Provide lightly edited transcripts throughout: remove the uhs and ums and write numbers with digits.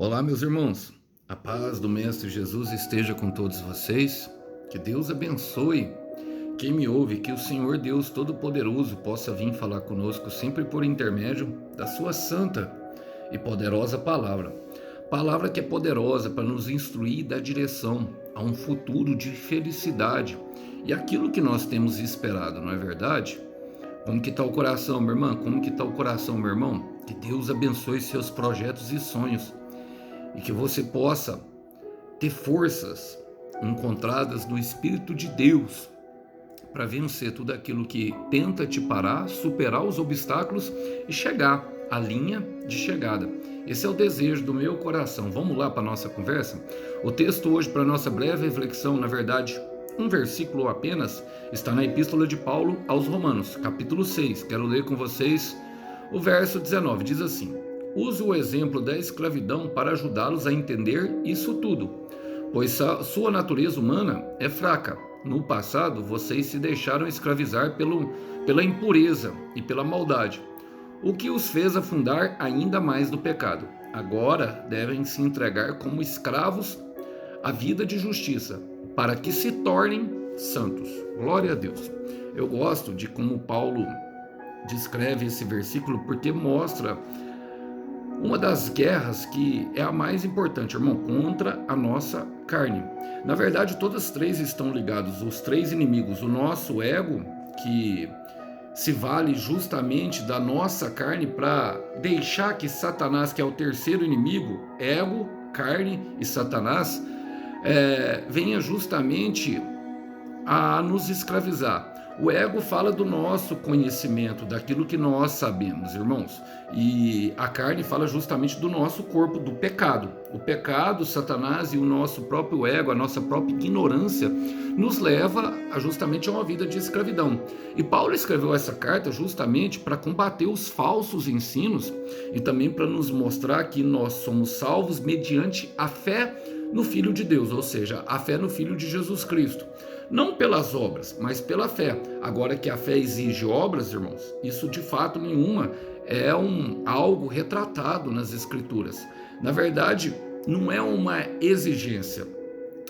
Olá, meus irmãos. A paz do Mestre Jesus esteja com todos vocês. Que Deus abençoe quem me ouve, que o Senhor Deus Todo-Poderoso possa vir falar conosco sempre por intermédio da sua santa e poderosa palavra. Palavra que é poderosa para nos instruir e dar direção a um futuro de felicidade e aquilo que nós temos esperado, não é verdade? Como que está o coração, minha irmã? Como que está o coração, meu irmão? Que Deus abençoe seus projetos e sonhos e que você possa ter forças encontradas no Espírito de Deus para vencer tudo aquilo que tenta te parar, superar os obstáculos e chegar à linha de chegada. Esse é o desejo do meu coração. Vamos lá para a nossa conversa? O texto hoje, para a nossa breve reflexão, na verdade, um versículo apenas, está na Epístola de Paulo aos Romanos, capítulo 6. Quero ler com vocês o verso 19. Diz assim: Use o exemplo da escravidão para ajudá-los a entender isso tudo, pois a sua natureza humana é fraca. No passado, vocês se deixaram escravizar pela impureza e pela maldade, o que os fez afundar ainda mais no pecado. Agora devem se entregar como escravos à vida de justiça, para que se tornem santos. Glória a Deus. Eu gosto de como Paulo descreve esse versículo, porque mostra uma das guerras que é a mais importante, irmão, contra a nossa carne. Na verdade, todas as três estão ligadas, os três inimigos. O nosso ego, que se vale justamente da nossa carne para deixar que Satanás, que é o terceiro inimigo, ego, carne e Satanás, venha justamente a nos escravizar. O ego fala do nosso conhecimento, daquilo que nós sabemos, irmãos. E a carne fala justamente do nosso corpo, do pecado. O pecado, Satanás e o nosso próprio ego, a nossa própria ignorância, nos leva justamente a uma vida de escravidão. E Paulo escreveu essa carta justamente para combater os falsos ensinos e também para nos mostrar que nós somos salvos mediante a fé no Filho de Deus, ou seja, a fé no Filho de Jesus Cristo. Não pelas obras, mas pela fé. Agora que a fé exige obras, irmãos, isso de fato nenhuma é algo retratado nas Escrituras. Na verdade, não é uma exigência.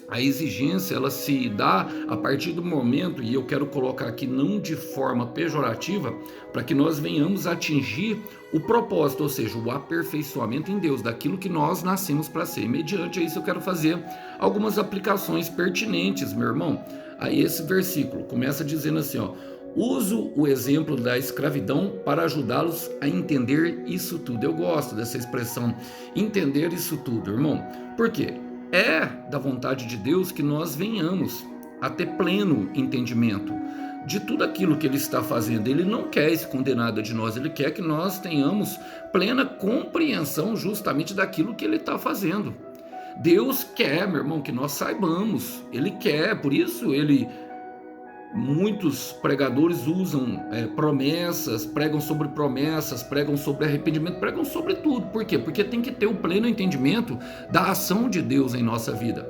A exigência, ela se dá a partir do momento, e eu quero colocar aqui não de forma pejorativa, para que nós venhamos atingir o propósito, ou seja, o aperfeiçoamento em Deus, daquilo que nós nascemos para ser. E mediante isso eu quero fazer algumas aplicações pertinentes, meu irmão, a esse versículo. Começa dizendo assim, ó: uso o exemplo da escravidão para ajudá-los a entender isso tudo. Eu gosto dessa expressão, entender isso tudo, irmão. Por quê? É da vontade de Deus que nós venhamos a ter pleno entendimento de tudo aquilo que Ele está fazendo. Ele não quer esconder nada de nós, Ele quer que nós tenhamos plena compreensão justamente daquilo que Ele está fazendo. Deus quer, meu irmão, que nós saibamos. Ele quer, por isso muitos pregadores usam promessas, pregam sobre arrependimento, pregam sobre tudo. Por quê? Porque tem que ter o pleno entendimento da ação de Deus em nossa vida.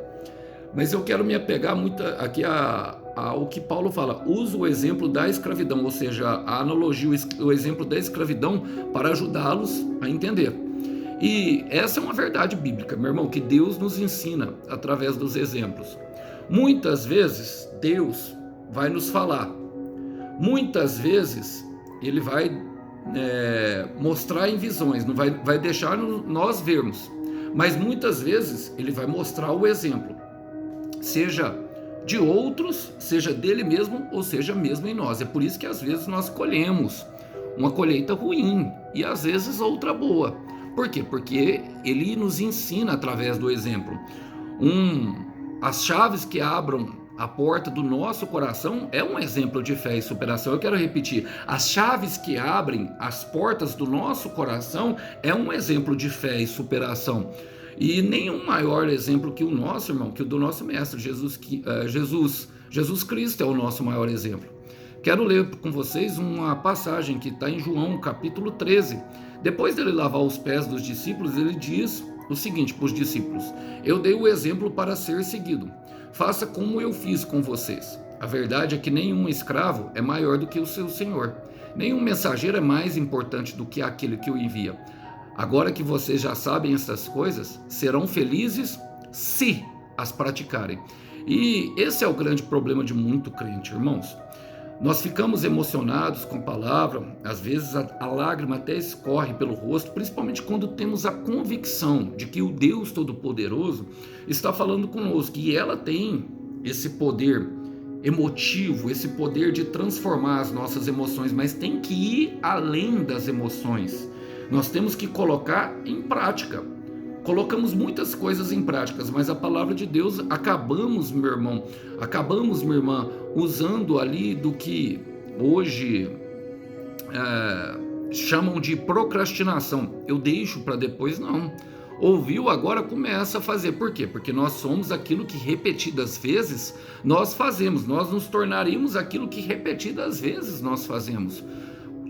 Mas eu quero me apegar muito aqui ao que Paulo fala. Usa o exemplo da escravidão, ou seja, a analogia, o exemplo da escravidão para ajudá-los a entender. E essa é uma verdade bíblica, meu irmão, que Deus nos ensina através dos exemplos. Muitas vezes Deus vai nos falar. Muitas vezes Ele vai mostrar em visões, não vai deixar nós vermos. Mas muitas vezes Ele vai mostrar o exemplo, seja de outros, seja dele mesmo, ou seja mesmo em nós. É por isso que às vezes nós colhemos uma colheita ruim e às vezes outra boa. Por quê? Porque Ele nos ensina através do exemplo. As chaves que abram a porta do nosso coração é um exemplo de fé e superação. Eu quero repetir, as chaves que abrem as portas do nosso coração é um exemplo de fé e superação. E nenhum maior exemplo que o nosso, irmão, que o do nosso Mestre Jesus Cristo é o nosso maior exemplo. Quero ler com vocês uma passagem que está em João, capítulo 13. Depois dele lavar os pés dos discípulos, ele diz o seguinte para os discípulos: eu dei o exemplo para ser seguido. Faça como eu fiz com vocês. A verdade é que nenhum escravo é maior do que o seu senhor. Nenhum mensageiro é mais importante do que aquele que o envia. Agora que vocês já sabem essas coisas, serão felizes se as praticarem. E esse é o grande problema de muito crente, irmãos. Nós ficamos emocionados com a palavra, às vezes a lágrima até escorre pelo rosto, principalmente quando temos a convicção de que o Deus Todo-Poderoso está falando conosco, e ela tem esse poder emotivo, esse poder de transformar as nossas emoções, mas tem que ir além das emoções. Nós temos que colocar em prática. Colocamos muitas coisas em práticas, mas a palavra de Deus acabamos, meu irmão, minha irmã, usando ali do que hoje chamam de procrastinação. Eu deixo para depois, não. Ouviu, agora começa a fazer. Por quê? Porque nós somos aquilo que repetidas vezes nós fazemos. Nós nos tornaríamos aquilo que repetidas vezes nós fazemos.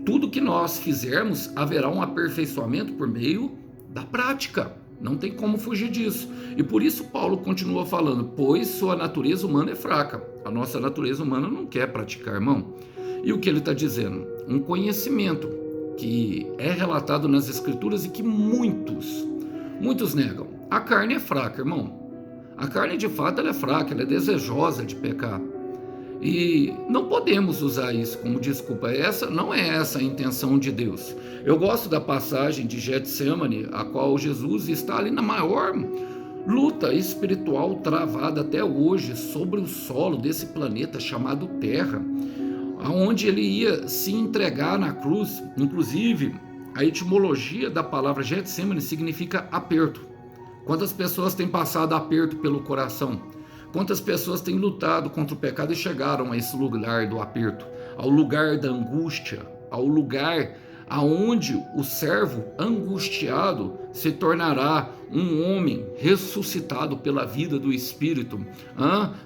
Tudo que nós fizermos haverá um aperfeiçoamento por meio da prática. Não tem como fugir disso. E por isso Paulo continua falando, pois sua natureza humana é fraca. A nossa natureza humana não quer praticar, irmão. E o que ele está dizendo? Um conhecimento que é relatado nas Escrituras e que muitos negam. A carne é fraca, irmão. A carne, de fato, ela é fraca, ela é desejosa de pecar. E não podemos usar isso como desculpa. Não é essa a intenção de Deus. Eu gosto da passagem de Getsemane, a qual Jesus está ali na maior luta espiritual travada até hoje sobre o solo desse planeta chamado Terra, aonde ele ia se entregar na cruz. Inclusive, a etimologia da palavra Getsemane significa aperto. Quantas pessoas têm passado aperto pelo coração? Quantas pessoas têm lutado contra o pecado e chegaram a esse lugar do aperto, ao lugar da angústia, ao lugar aonde o servo angustiado se tornará um homem ressuscitado pela vida do Espírito.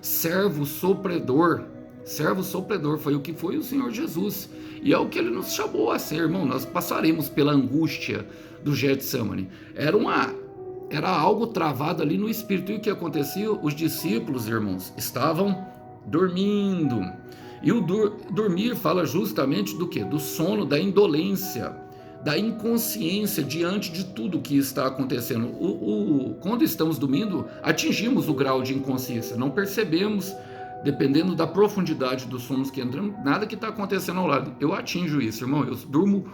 Servo sofredor. Servo sofredor foi o que foi o Senhor Jesus. E é o que ele nos chamou a ser, irmão. Nós passaremos pela angústia do Getsemane. Era algo travado ali no Espírito. E o que acontecia? Os discípulos, irmãos, estavam dormindo. E o dormir fala justamente do quê? Do sono, da indolência, da inconsciência diante de tudo que está acontecendo. Quando estamos dormindo, atingimos o grau de inconsciência. Não percebemos, dependendo da profundidade dos sonos que entramos, nada que está acontecendo ao lado. Eu atinjo isso, irmão. Eu durmo,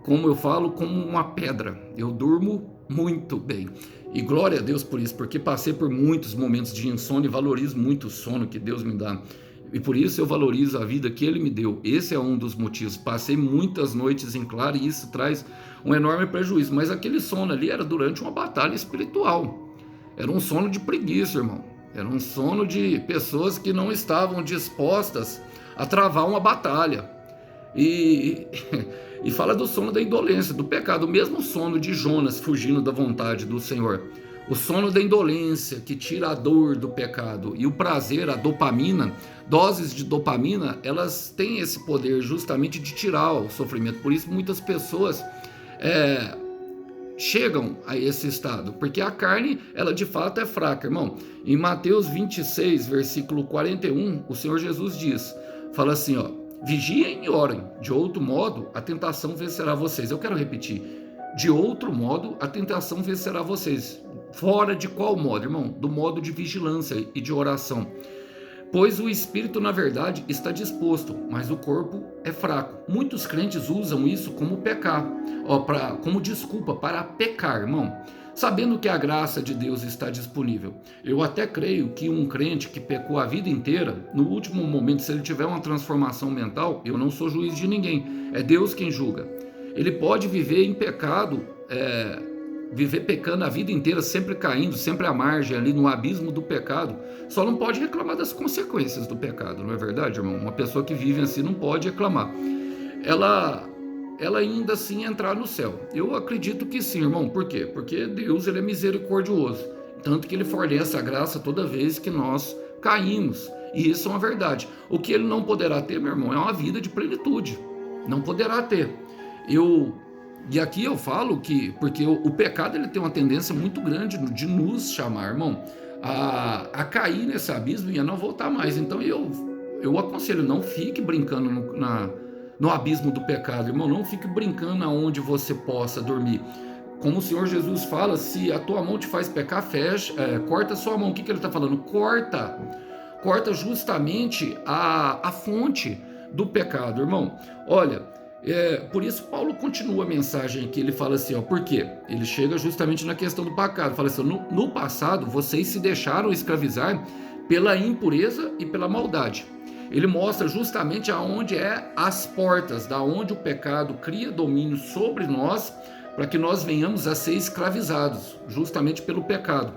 como eu falo, como uma pedra. Eu durmo muito bem. E glória a Deus por isso, porque passei por muitos momentos de insônia e valorizo muito o sono que Deus me dá. E por isso eu valorizo a vida que Ele me deu. Esse é um dos motivos. Passei muitas noites em claro e isso traz um enorme prejuízo. Mas aquele sono ali era durante uma batalha espiritual. Era um sono de preguiça, irmão. Era um sono de pessoas que não estavam dispostas a travar uma batalha. E fala do sono da indolência, do pecado, o mesmo sono de Jonas fugindo da vontade do Senhor. O sono da indolência que tira a dor do pecado e o prazer, a dopamina, doses de dopamina, elas têm esse poder justamente de tirar o sofrimento. Por isso muitas pessoas chegam a esse estado, porque a carne, ela de fato é fraca, irmão. Em Mateus 26, versículo 41, o Senhor Jesus diz, fala assim, vigiem e orem, de outro modo a tentação vencerá vocês. Eu quero repetir, de outro modo a tentação vencerá vocês. Fora de qual modo, irmão? Do modo de vigilância e de oração. Pois o espírito, na verdade, está disposto, mas o corpo é fraco. Muitos crentes usam isso como pecar, como desculpa para pecar, irmão, sabendo que a graça de Deus está disponível. Eu até creio que um crente que pecou a vida inteira, no último momento, se ele tiver uma transformação mental, eu não sou juiz de ninguém, é Deus quem julga. Ele pode viver em pecado, viver pecando a vida inteira, sempre caindo, sempre à margem ali no abismo do pecado, só não pode reclamar das consequências do pecado, não é verdade, irmão? Uma pessoa que vive assim não pode reclamar. Ela ainda assim entrar no céu. Eu acredito que sim, irmão. Por quê? Porque Deus, ele é misericordioso, tanto que ele fornece a graça toda vez que nós caímos, e isso é uma verdade. O que ele não poderá ter, meu irmão, é uma vida de plenitude. Não poderá ter. E aqui eu falo que, porque o pecado, ele tem uma tendência muito grande de nos chamar, irmão, a cair nesse abismo e a não voltar mais. Então eu aconselho, não fique brincando no abismo do pecado, irmão. Não fique brincando aonde você possa dormir. como o Senhor Jesus fala, se a tua mão te faz pecar, fecha, corta a sua mão. O que ele está falando? Corta justamente a fonte do pecado, irmão. Olha, por isso Paulo continua a mensagem aqui, ele fala assim, ó, por quê? Ele chega justamente na questão do pecado, fala assim, no passado vocês se deixaram escravizar pela impureza e pela maldade. Ele mostra justamente aonde as portas, da onde o pecado cria domínio sobre nós, para que nós venhamos a ser escravizados, justamente pelo pecado.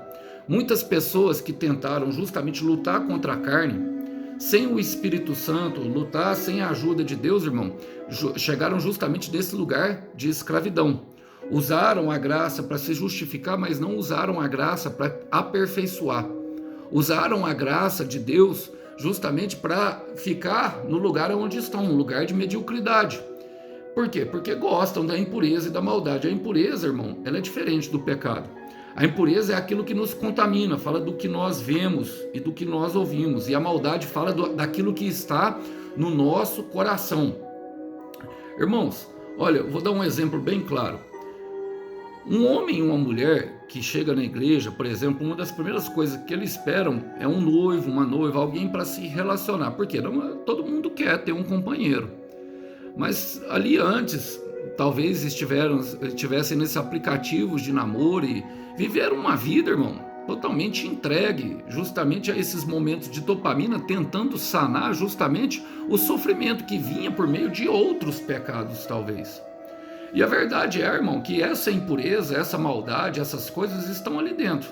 Muitas pessoas que tentaram justamente lutar contra a carne, sem o Espírito Santo, lutar sem a ajuda de Deus, irmão, chegaram justamente desse lugar de escravidão. Usaram a graça para se justificar, mas não usaram a graça para aperfeiçoar. Usaram a graça de Deus justamente para ficar no lugar onde estão, um lugar de mediocridade. Por quê? Porque gostam da impureza e da maldade. A impureza, irmão, ela é diferente do pecado. A impureza é aquilo que nos contamina, fala do que nós vemos e do que nós ouvimos. E a maldade fala daquilo que está no nosso coração. Irmãos, olha, eu vou dar um exemplo bem claro. Um homem e uma mulher que chega na igreja, por exemplo, uma das primeiras coisas que eles esperam é um noivo, uma noiva, alguém para se relacionar. Por quê? Não, todo mundo quer ter um companheiro. Mas ali antes, talvez estivessem nesses aplicativos de namoro e viveram uma vida, irmão, totalmente entregue justamente a esses momentos de dopamina, tentando sanar justamente o sofrimento que vinha por meio de outros pecados, talvez. E a verdade é, irmão, que essa impureza, essa maldade, essas coisas estão ali dentro.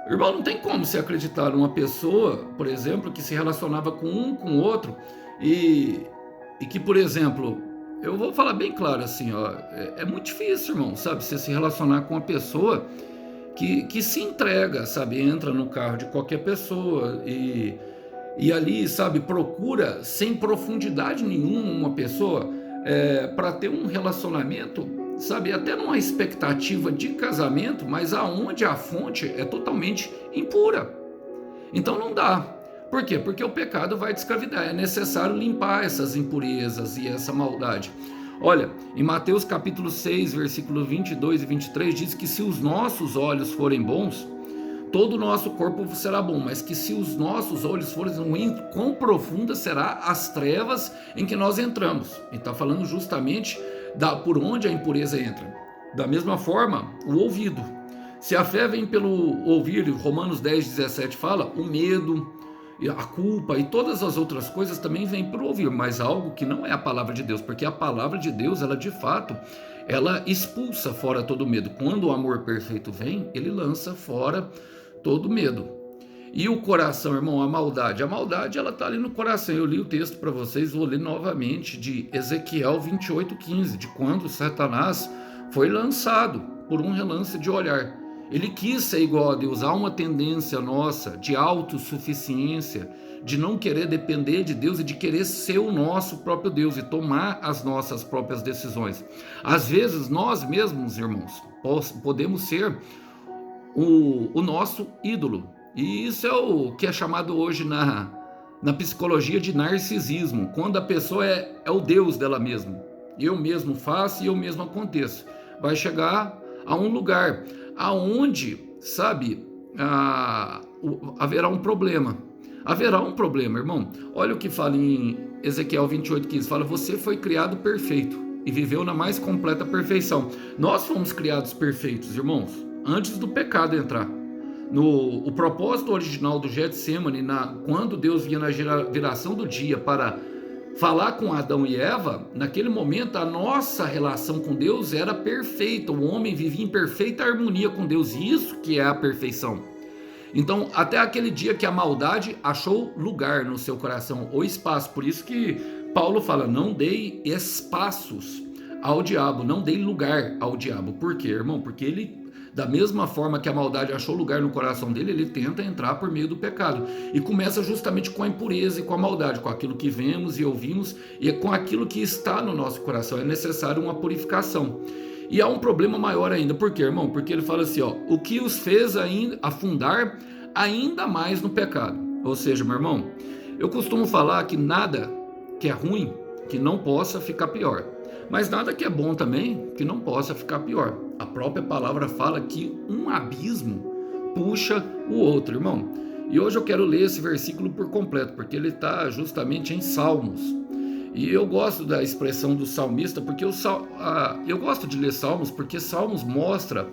Irmão, não tem como se acreditar numa pessoa, por exemplo, que se relacionava com um, com o outro e que, por exemplo, eu vou falar bem claro assim, ó, é muito difícil, irmão, sabe, você se relacionar com uma pessoa que se entrega, sabe, entra no carro de qualquer pessoa e ali, sabe, procura sem profundidade nenhuma uma pessoa para ter um relacionamento, sabe, até numa expectativa de casamento, mas aonde a fonte é totalmente impura. Então não dá. Por quê? Porque o pecado vai te escravidar, é necessário limpar essas impurezas e essa maldade. Olha, em Mateus capítulo 6, versículos 22 e 23, diz que se os nossos olhos forem bons, todo o nosso corpo será bom, mas que se os nossos olhos forem ruins, quão profunda será as trevas em que nós entramos. E está falando justamente por onde a impureza entra. Da mesma forma, o ouvido. Se a fé vem pelo ouvir, Romanos 10, 17 fala, o medo, a culpa e todas as outras coisas também vêm por ouvir, mas algo que não é a palavra de Deus, porque a palavra de Deus, ela de fato, ela expulsa fora todo medo. Quando o amor perfeito vem, ele lança fora todo medo. E o coração, irmão, a maldade ela está ali no coração. Eu li o texto para vocês, vou ler novamente, de Ezequiel 28:15, de quando Satanás foi lançado por um relance de olhar. Ele quis ser igual a Deus. Há uma tendência nossa de autossuficiência, de não querer depender de Deus e de querer ser o nosso próprio Deus e tomar as nossas próprias decisões. Às vezes nós mesmos, irmãos, podemos ser o nosso ídolo. E isso é o que é chamado hoje na psicologia de narcisismo, quando a pessoa é o Deus dela mesma. Eu mesmo faço e eu mesmo aconteço. Vai chegar a um lugar aonde, sabe, haverá um problema. Haverá um problema, irmão. Olha o que fala em Ezequiel 28:15. Fala, você foi criado perfeito e viveu na mais completa perfeição. Nós fomos criados perfeitos, irmãos, antes do pecado entrar. O propósito original do Getsemane, quando Deus vinha na viração do dia para falar com Adão e Eva, naquele momento a nossa relação com Deus era perfeita, o homem vivia em perfeita harmonia com Deus, e isso que é a perfeição. Então, até aquele dia que a maldade achou lugar no seu coração, ou espaço, por isso que Paulo fala, não dei espaços ao diabo, não dei lugar ao diabo. Por quê, irmão? Porque ele, da mesma forma que a maldade achou lugar no coração dele, ele tenta entrar por meio do pecado. E começa justamente com a impureza e com a maldade, com aquilo que vemos e ouvimos e com aquilo que está no nosso coração. É necessário uma purificação. E há um problema maior ainda. Por quê, irmão? Porque ele fala assim, ó, o que os fez ainda afundar ainda mais no pecado. Ou seja, meu irmão, eu costumo falar que nada que é ruim que não possa ficar pior. Mas nada que é bom também que não possa ficar pior. A própria palavra fala que um abismo puxa o outro, irmão. E hoje eu quero ler esse versículo por completo, porque ele está justamente em Salmos. E eu gosto da expressão do salmista, porque eu gosto de ler Salmos, porque Salmos mostra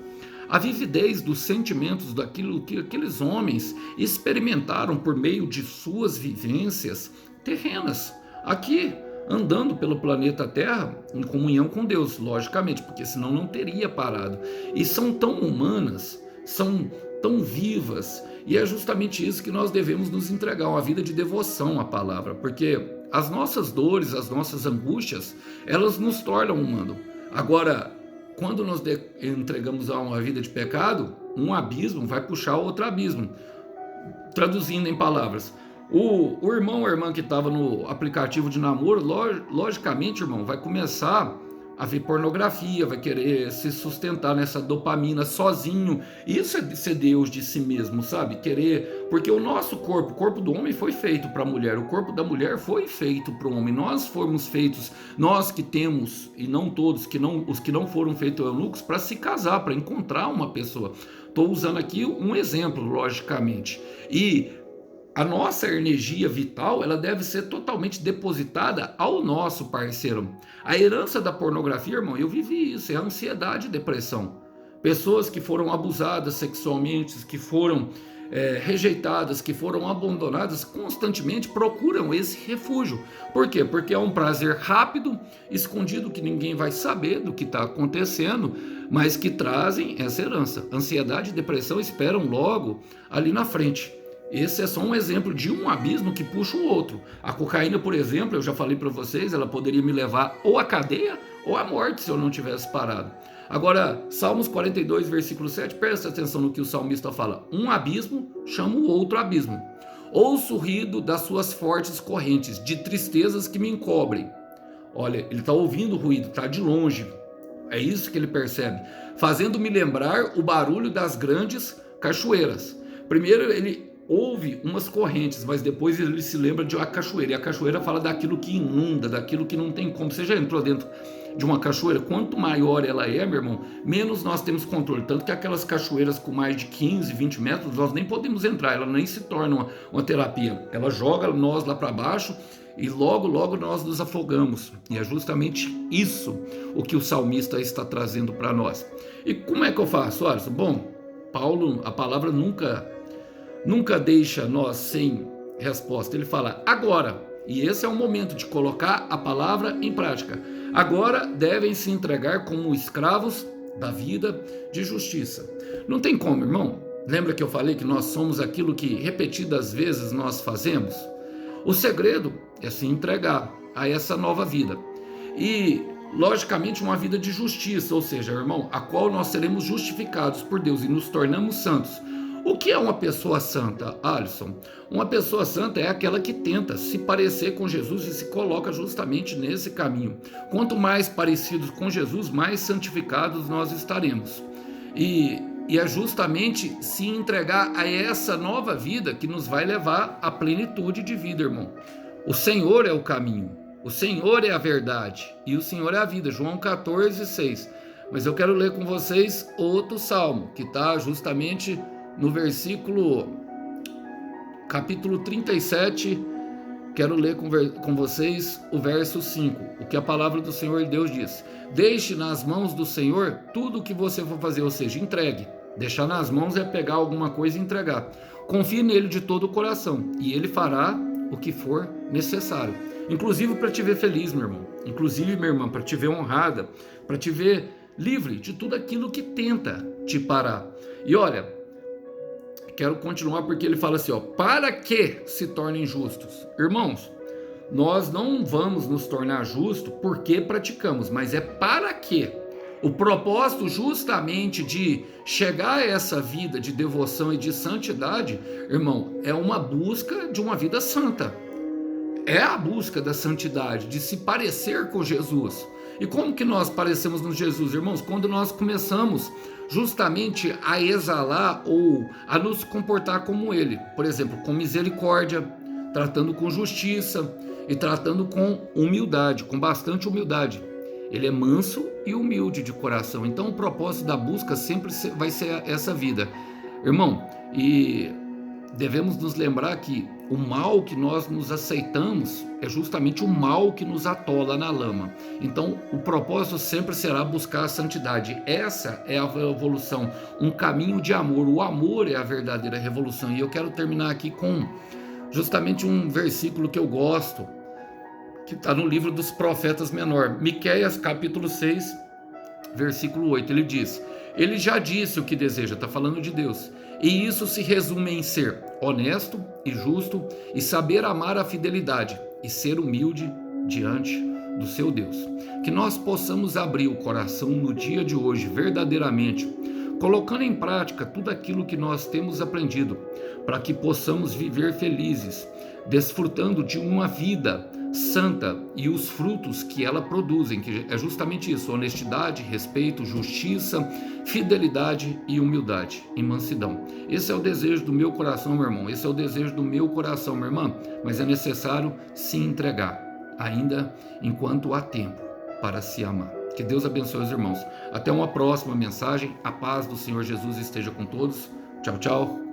a vividez dos sentimentos daquilo que aqueles homens experimentaram por meio de suas vivências terrenas, aqui andando pelo planeta Terra em comunhão com Deus, logicamente, porque senão não teria parado. E são tão humanas, são tão vivas, e é justamente isso que nós devemos nos entregar, uma vida de devoção à palavra, porque as nossas dores, as nossas angústias, elas nos tornam humanos. Agora, quando nós entregamos a uma vida de pecado, um abismo vai puxar outro abismo. Traduzindo em palavras, o irmão ou a irmã que estava no aplicativo de namoro, logicamente, irmão, vai começar a ver pornografia, vai querer se sustentar nessa dopamina sozinho. Isso é ser Deus de si mesmo, sabe? Querer, porque o nosso corpo, o corpo do homem foi feito para a mulher, o corpo da mulher foi feito para o homem. Nós fomos feitos, nós que temos, e não todos, os que não foram feitos eunucos, para se casar, para encontrar uma pessoa. Estou usando aqui um exemplo, logicamente. E a nossa energia vital, ela deve ser totalmente depositada ao nosso parceiro. A herança da pornografia, irmão, eu vivi isso, é ansiedade e depressão. Pessoas que foram abusadas sexualmente, que foram rejeitadas, que foram abandonadas, constantemente procuram esse refúgio. Por quê? Porque é um prazer rápido, escondido, que ninguém vai saber do que está acontecendo, mas que trazem essa herança. Ansiedade e depressão esperam logo ali na frente. Esse é só um exemplo de um abismo que puxa o outro. A cocaína, por exemplo, eu já falei para vocês, ela poderia me levar ou à cadeia ou à morte se eu não tivesse parado. Agora, Salmos 42, versículo 7, presta atenção no que o salmista fala. Um abismo chama o outro abismo. Ouço o ruído das suas fortes correntes, de tristezas que me encobrem. Olha, ele está ouvindo o ruído, está de longe. É isso que ele percebe. Fazendo-me lembrar o barulho das grandes cachoeiras. Primeiro ele ouve umas correntes, mas depois ele se lembra de uma cachoeira. E a cachoeira fala daquilo que inunda, daquilo que não tem como. Você já entrou dentro de uma cachoeira? Quanto maior ela é, meu irmão, menos nós temos controle. Tanto que aquelas cachoeiras com mais de 15, 20 metros, nós nem podemos entrar, ela nem se torna uma terapia. Ela joga nós lá para baixo e logo, logo nós nos afogamos. E é justamente isso o que o salmista está trazendo para nós. E como é que eu faço, Alisson? Bom, Paulo, a palavra nunca deixa nós sem resposta. Ele fala agora, e esse é o momento de colocar a palavra em prática. Agora devem se entregar como escravos da vida de justiça. Não tem como, irmão. Lembra que eu falei que nós somos aquilo que repetidas vezes nós fazemos? O segredo é se entregar a essa nova vida. E, logicamente, uma vida de justiça, ou seja, irmão, a qual nós seremos justificados por Deus e nos tornamos santos. O que é uma pessoa santa, Alisson? Uma pessoa santa é aquela que tenta se parecer com Jesus e se coloca justamente nesse caminho. Quanto mais parecidos com Jesus, mais santificados nós estaremos. E é justamente se entregar a essa nova vida que nos vai levar à plenitude de vida, irmão. O Senhor é o caminho, o Senhor é a verdade e o Senhor é a vida. João 14, 6. Mas eu quero ler com vocês outro salmo, que está justamente no versículo, capítulo 37, quero ler com vocês o verso 5, o que a palavra do Senhor Deus diz. Deixe nas mãos do Senhor tudo o que você for fazer, ou seja, entregue. Deixar nas mãos é pegar alguma coisa e entregar. Confie nele de todo o coração e ele fará o que for necessário. Inclusive para te ver feliz, meu irmão. Inclusive, minha irmã, para te ver honrada, para te ver livre de tudo aquilo que tenta te parar. E olha, quero continuar porque ele fala assim, ó, para que se tornem justos. Irmãos, nós não vamos nos tornar justos porque praticamos, mas é para que. O propósito justamente de chegar a essa vida de devoção e de santidade, irmão, é uma busca de uma vida santa. É a busca da santidade, de se parecer com Jesus. E como que nós parecemos no Jesus, irmãos? Quando nós começamos justamente a exalar ou a nos comportar como ele. Por exemplo, com misericórdia, tratando com justiça e tratando com humildade, com bastante humildade. Ele é manso e humilde de coração. Então o propósito da busca sempre vai ser essa vida. Irmão, e devemos nos lembrar que o mal que nós nos aceitamos é justamente o mal que nos atola na lama. Então, o propósito sempre será buscar a santidade. Essa é a evolução, um caminho de amor. O amor é a verdadeira revolução. E eu quero terminar aqui com justamente um versículo que eu gosto, que está no livro dos profetas menor, Miqueias capítulo 6, versículo 8. Ele diz: ele já disse o que deseja, está falando de Deus, e isso se resume em ser honesto e justo, e saber amar a fidelidade, e ser humilde diante do seu Deus. Que nós possamos abrir o coração no dia de hoje, verdadeiramente, colocando em prática tudo aquilo que nós temos aprendido, para que possamos viver felizes, desfrutando de uma vida santa e os frutos que ela produzem, que é justamente isso: honestidade, respeito, justiça, fidelidade e humildade e mansidão. Esse é o desejo do meu coração, meu irmão. Esse é o desejo do meu coração, minha irmã. Mas é necessário se entregar, ainda enquanto há tempo para se amar. Que Deus abençoe os irmãos. Até uma próxima mensagem. A paz do Senhor Jesus esteja com todos. Tchau, tchau.